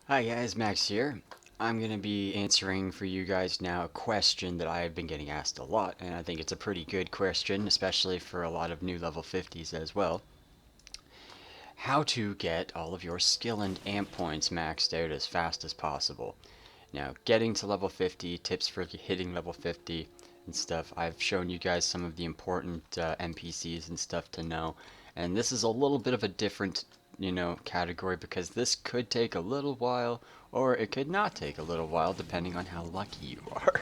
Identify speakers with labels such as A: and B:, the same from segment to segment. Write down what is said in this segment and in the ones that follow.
A: Hi guys, Max here. I'm going to be answering for you guys now a question that I've been getting asked a lot, and I think it's a pretty good question, especially for a lot of new level 50s as well. How to get all of your skill and amp points maxed out as fast as possible. Now, getting to level 50, tips for hitting level 50 and stuff. I've shown you guys some of the important NPCs and stuff to know, and this is a little bit of a different, category because this could take a little while or it could not take a little while depending on how lucky you are.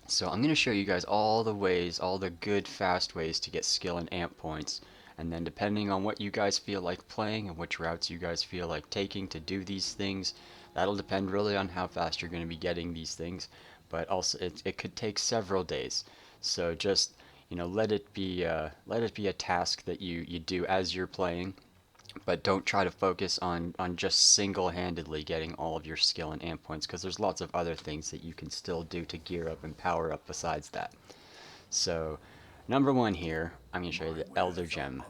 A: So I'm going to show you guys all the ways, all the good fast ways to get skill and amp points. And then depending on what you guys feel like playing and which routes you guys feel like taking to do these things, that'll depend really on how fast you're going to be getting these things. But also it could take several days. So just, let it be a task that you do as you're playing, but don't try to focus on just single-handedly getting all of your skill and amp points, because there's lots of other things that you can still do to gear up and power up besides that. So number one here, I'm going to show you the Elder Gem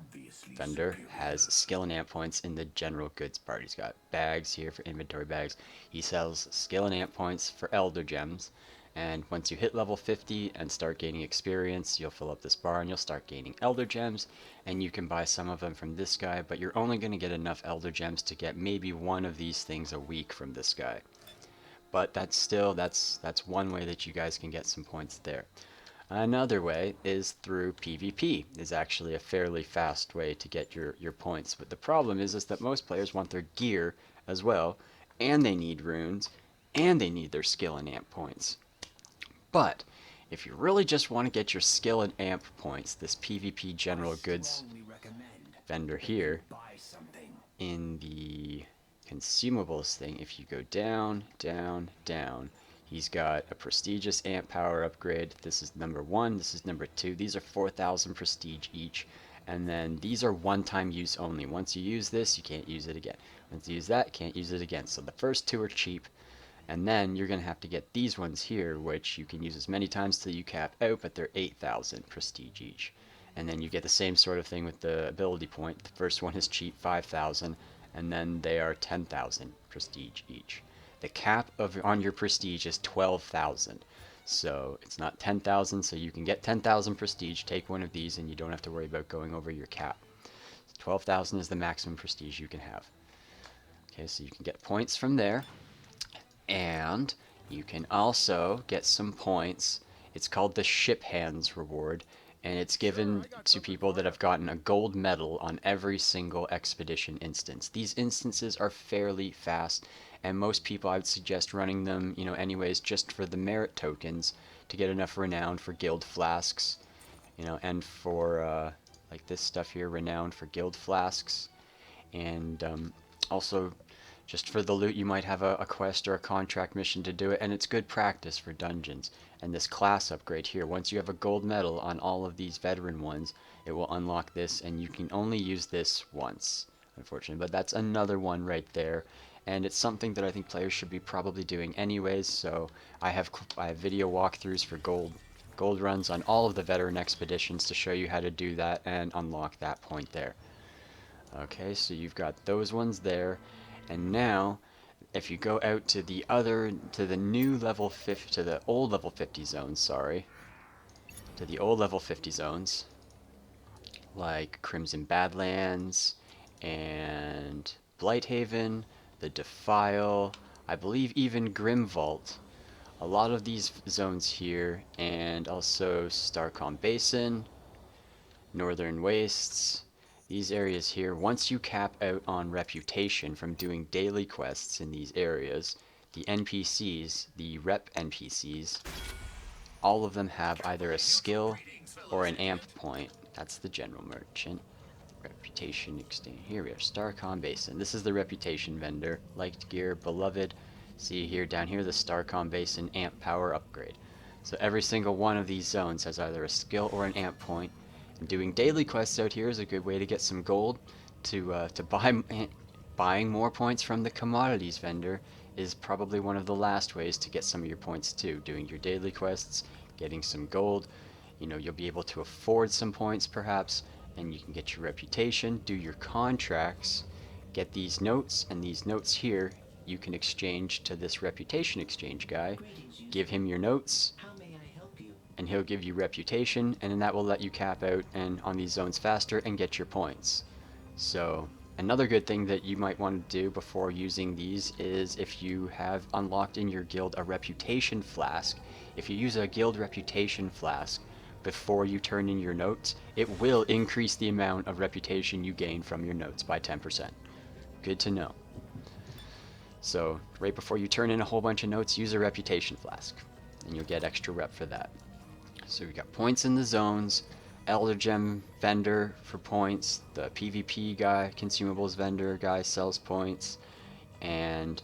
A: vendor has skill and amp points in the general goods part. He's got bags here for inventory bags. He sells skill and amp points for Elder Gems. And once you hit level 50 and start gaining experience, you'll fill up this bar and you'll start gaining Elder Gems. And you can buy some of them from this guy, but you're only going to get enough Elder Gems to get maybe one of these things a week from this guy. But that's one way that you guys can get some points there. Another way is through PvP. Is actually a fairly fast way to get your points. But the problem is that most players want their gear as well, and they need runes, and they need their skill and amp points. But if you really just want to get your skill and amp points, this PvP general goods vendor here in the consumables thing, if you go down, down, down, he's got a prestigious amp power upgrade. This is number one, this is number two. These are 4,000 prestige each. And then these are one-time use only. Once you use this, you can't use it again. Once you use that, can't use it again. So the first two are cheap. And then you're going to have to get these ones here, which you can use as many times till you cap out, but they're 8,000 prestige each. And then you get the same sort of thing with the ability point. The first one is cheap, 5,000, and then they are 10,000 prestige each. The cap on your prestige is 12,000. So it's not 10,000, so you can get 10,000 prestige, take one of these, and you don't have to worry about going over your cap. 12,000 is the maximum prestige you can have. Okay, so you can get points from there. And you can also get some points. It's called the Ship Hands reward, and it's given to people that have gotten a gold medal on every single expedition instance. These instances are fairly fast, and most people, I would suggest running them, anyways, just for the merit tokens to get enough renown for guild flasks, and for like this stuff here, renown for guild flasks, and also just for the loot. You might have a quest or a contract mission to do it, and it's good practice for dungeons. And this class upgrade here, once you have a gold medal on all of these veteran ones, it will unlock this, and you can only use this once, unfortunately. But that's another one right there, and it's something that I think players should be probably doing anyways. So I have video walkthroughs for gold runs on all of the veteran expeditions to show you how to do that and unlock that point there. Okay, so you've got those ones there. And now, if you go out to the new level 50, to the old level 50 zones, sorry, to the old level 50 zones, like Crimson Badlands and Blighthaven, the Defile, I believe even Grimvault, a lot of these zones here, and also Starcom Basin, Northern Wastes, these areas here, once you cap out on reputation from doing daily quests in these areas, the NPCs, the rep NPCs, all of them have either a skill or an amp point. That's the general merchant. Reputation exchange. Here we are, Starcom Basin. This is the reputation vendor. Liked gear, beloved. See here, down here, the Starcom Basin amp power upgrade. So every single one of these zones has either a skill or an amp point. And doing daily quests out here is a good way to get some gold. To buying more points from the commodities vendor is probably one of the last ways to get some of your points too. Doing your daily quests, getting some gold. You'll be able to afford some points perhaps, and you can get your reputation, do your contracts, get these notes, and these notes here you can exchange to this reputation exchange guy, give him your notes, and he'll give you reputation, and then that will let you cap out and on these zones faster and get your points. So another good thing that you might want to do before using these is if you have unlocked in your guild a reputation flask, if you use a guild reputation flask before you turn in your notes, it will increase the amount of reputation you gain from your notes by 10%. Good to know. So right before you turn in a whole bunch of notes, use a reputation flask, and you'll get extra rep for that. So we got points in the zones, Elder Gem vendor for points, the PvP guy, consumables vendor guy sells points, and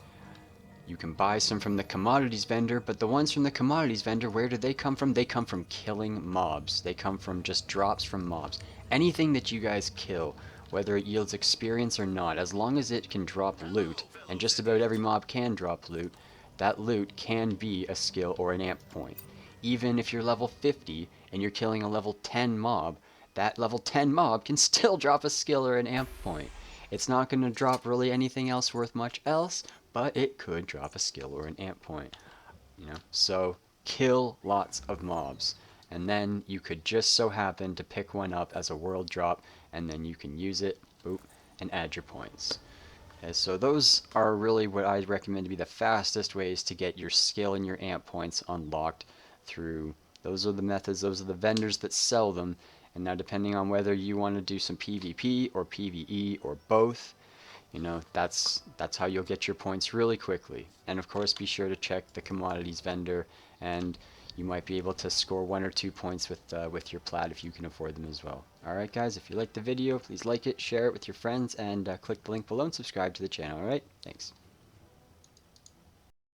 A: you can buy some from the commodities vendor, but the ones from the commodities vendor, where do they come from? They come from killing mobs. They come from just drops from mobs. Anything that you guys kill, whether it yields experience or not, as long as it can drop loot, and just about every mob can drop loot, that loot can be a skill or an amp point. Even if you're level 50 and you're killing a level 10 mob, that level 10 mob can still drop a skill or an amp point. It's not going to drop really anything else worth much else, but it could drop a skill or an amp point. So kill lots of mobs, and then you could just so happen to pick one up as a world drop, and then you can use it, boop, and add your points. Okay, so those are really what I recommend to be the fastest ways to get your skill and your amp points unlocked through. Those are the methods, those are the vendors that sell them. And now depending on whether you want to do some PvP or PvE or both, that's how you'll get your points really quickly. And of course, be sure to check the commodities vendor, and you might be able to score 1 or 2 points with your plat if you can afford them as well. Alright guys, if you liked the video, please like it, share it with your friends, and click the link below and subscribe to the channel. Alright, thanks.